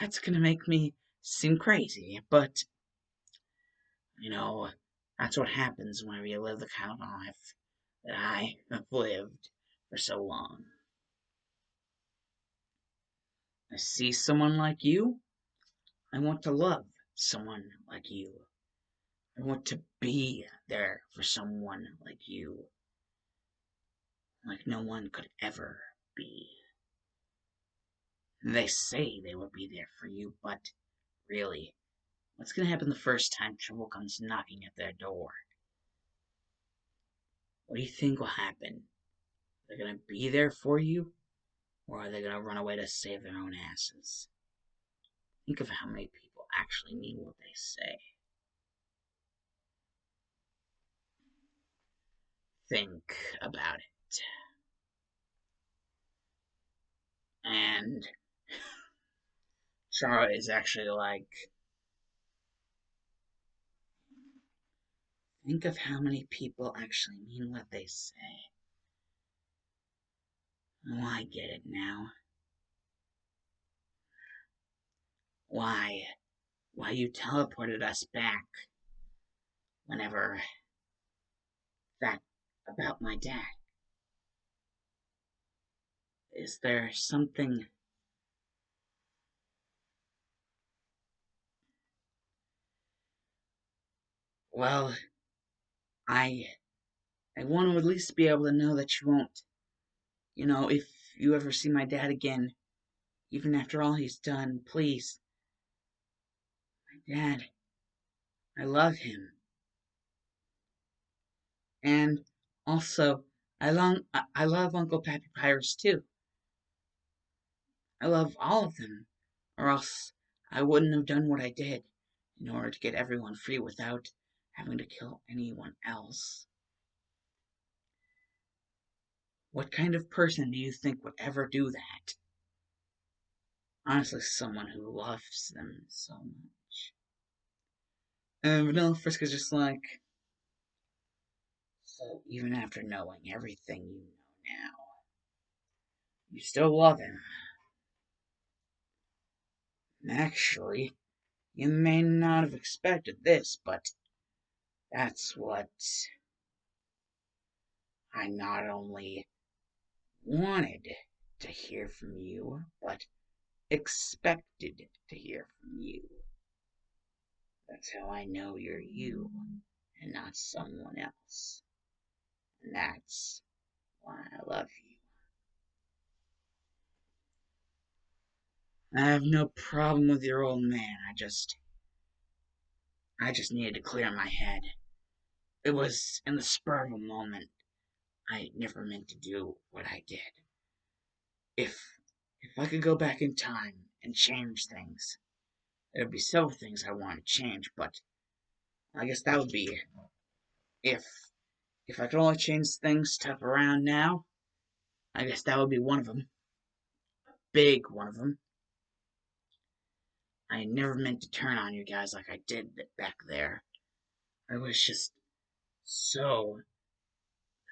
S1: that's gonna make me seem crazy, but, that's what happens whenever you live the kind of life that I have lived for so long. I see someone like you, I want to love someone like you. I want to be there for someone like you, like no one could ever be. They say they will be there for you, but really, what's gonna happen the first time trouble comes knocking at their door? what do you think will happen? They're gonna be there for you, or are they gonna run away to save their own asses? Think of how many people actually mean what they say. Think about it. And Chara is actually like, think of how many people actually mean what they say. Oh, I get it now. Why? Why you teleported us back whenever that about my dad? Is there something? Well, I I want to at least be able to know that you won't, if you ever see my dad again, even after all he's done, please, my dad, I love him. And also, I love Uncle Pappy Pirates too. I love all of them, or else I wouldn't have done what I did in order to get everyone free without having to kill anyone else. What kind of person do you think would ever do that? Honestly, someone who loves them so much. And Vanilla Frisk is just like, so even after knowing everything you know now, you still love him. Actually, you may not have expected this, but that's what I not only wanted to hear from you, but expected to hear from you. That's how I know you're you and not someone else. And that's why I love you. I have no problem with your old man. I just needed to clear my head. It was in the spur of a moment. I never meant to do what I did. If I could go back in time and change things, there would be several things I want to change, but I guess that would be if if I could only change things to up around now. I guess that would be one of them. Big one of them. I never meant to turn on you guys like I did back there. I was just so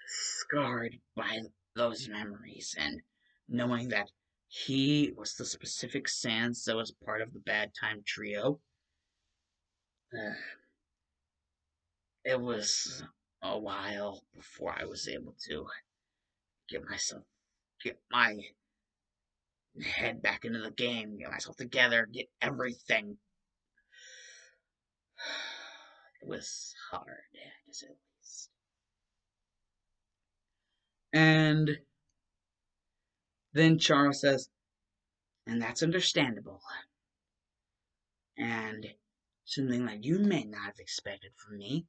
S1: scarred by those memories and knowing that he was the specific Sans that was part of the Bad Time Trio. Uh, it was a while before I was able to get my head back into the game, get myself together, get everything. It was hard, to say the least. And then Charles says, and that's understandable. And something that you may not have expected from me.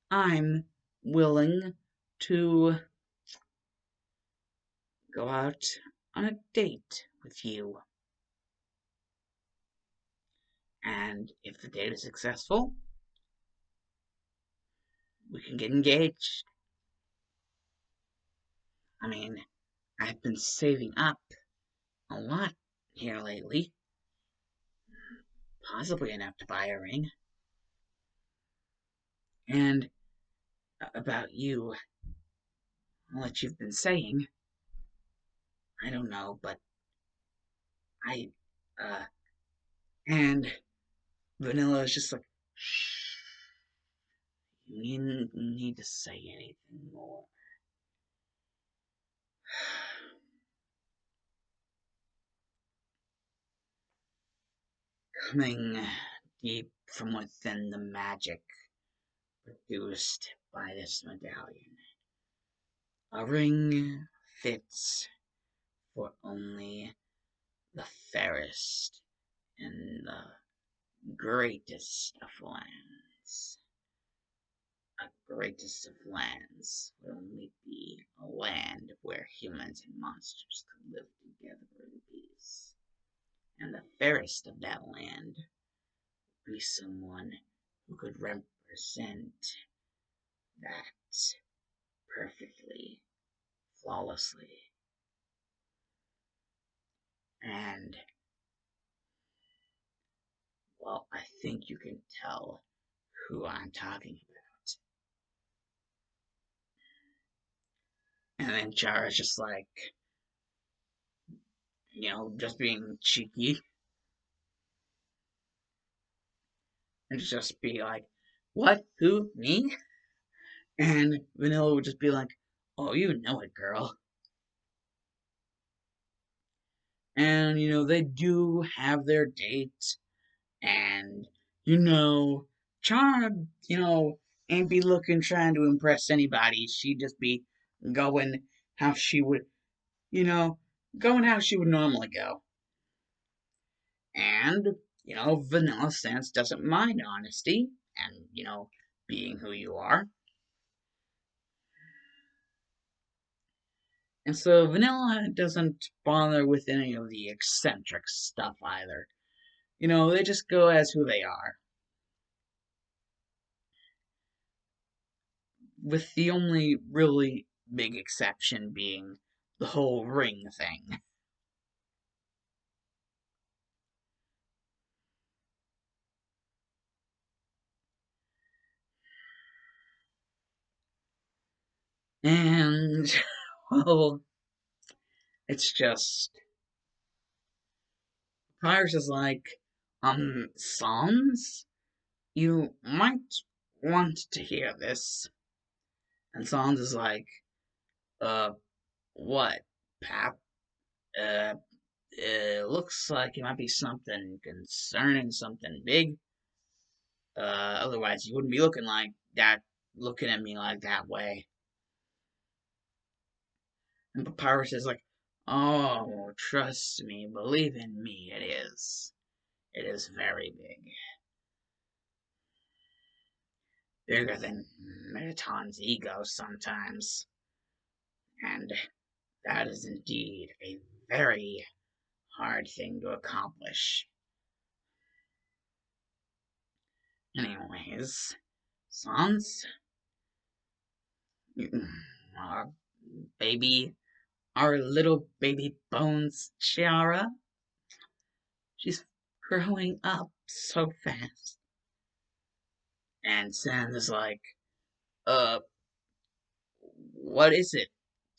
S1: I'm willing to go out on a date with you. And if the date is successful, we can get engaged. I mean, I've been saving up a lot here lately. Possibly enough to buy a ring. And about you, what you've been saying, I don't know, but I, uh, and Vanilla is just like, shh, you didn't need to say anything more. Coming deep from within the magic produced by this medallion, a ring fits for only the fairest and the greatest of lands. a greatest of lands would only be a land where humans and monsters could live together in peace. And the fairest of that land would be someone who could represent that perfectly, flawlessly. And, well, I think you can tell who I'm talking about. And then Chara's just like, just being cheeky. And just be like, what? Who? Me? And Vanilla would just be like, oh, you know it, girl. And, they do have their date. And, Chara, ain't be looking trying to impress anybody. She'd just be going how she would, you know, going how she would normally go. And, Vanilla Sense doesn't mind honesty and, being who you are. And so Vanilla doesn't bother with any of the eccentric stuff either. They just go as who they are. With the only really big exception being the whole ring thing. And, well, it's just. Pirates is like, Sans? You might want to hear this. And Sans is like, uh, what, Pap? Uh, looks like it might be something concerning something big. Otherwise you wouldn't be looking like that, looking at me like that way. And Papyrus is like, oh, trust me, believe in me, it is. It is very big. Bigger than Metaton's ego sometimes. And that is indeed a very hard thing to accomplish. Anyways, Sans, our baby, our little baby Bones Chiara, she's growing up so fast. And Sans is like, uh, what is it?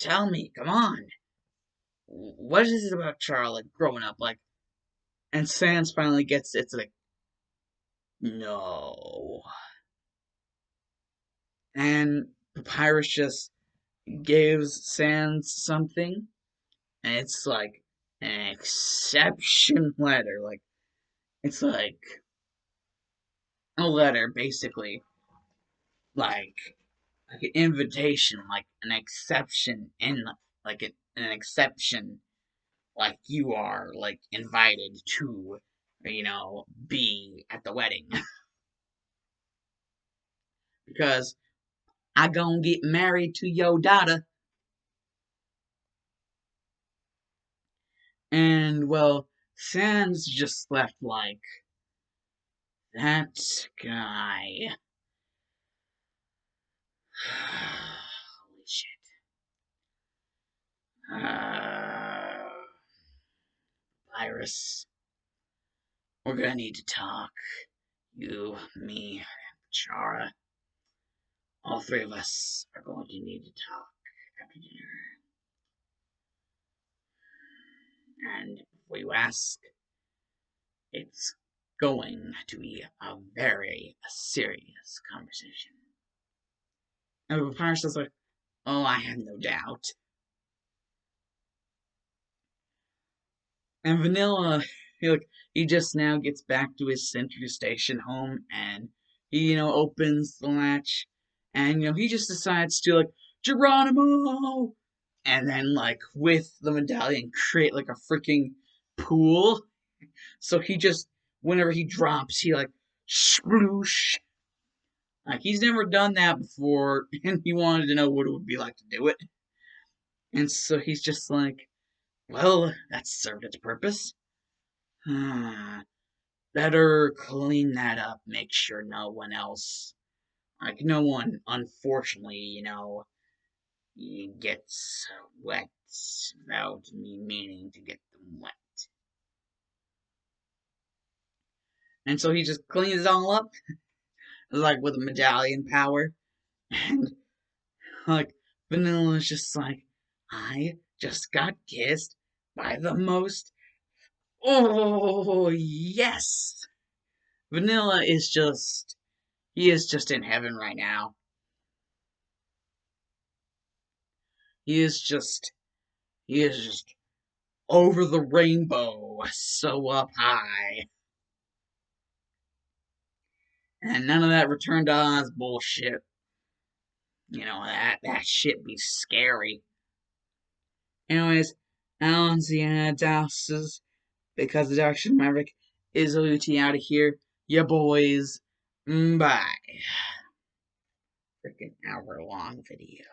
S1: Tell me, come on. What is it about Charlotte growing up? Like, and Sans finally gets it's like, no. And Papyrus just gives Sans something, and it's like an exception letter. Like, it's like a letter, basically, like an invitation, like an exception in, like an exception, like you are like invited to, be at the wedding because I gonna get married to your daughter. And well, Sans just left like that guy. Holy shit. Iris, we're gonna need to talk. You, me, and Chara. All three of us are going to need to talk after dinner. And before you ask, it's going to be a very serious conversation. And the Papyrus is like, oh, I have no doubt. And Vanilla, he just now gets back to his Century Station home, and he, opens the latch, and he just decides to like Geronimo, and then like with the medallion create like a freaking pool. So he just whenever he drops, he like sploosh, Like, he's never done that before, and he wanted to know what it would be like to do it. And so he's just like, well, that served its purpose. Better clean that up, make sure no one else, like, no one, unfortunately, gets wet without me meaning to get them wet. And so he just cleans it all up, like with a medallion power. And like Vanilla's just like, I just got kissed by the most. Oh yes, Vanilla is just, he is just in heaven right now. He is just, he is just over the rainbow, so up high. And none of that return to Oz bullshit. That shit be scary. Anyways, Alan's the Dowses, because the Dark Maverick is OUT out of here. Ya boys. Bye. Freaking hour long video.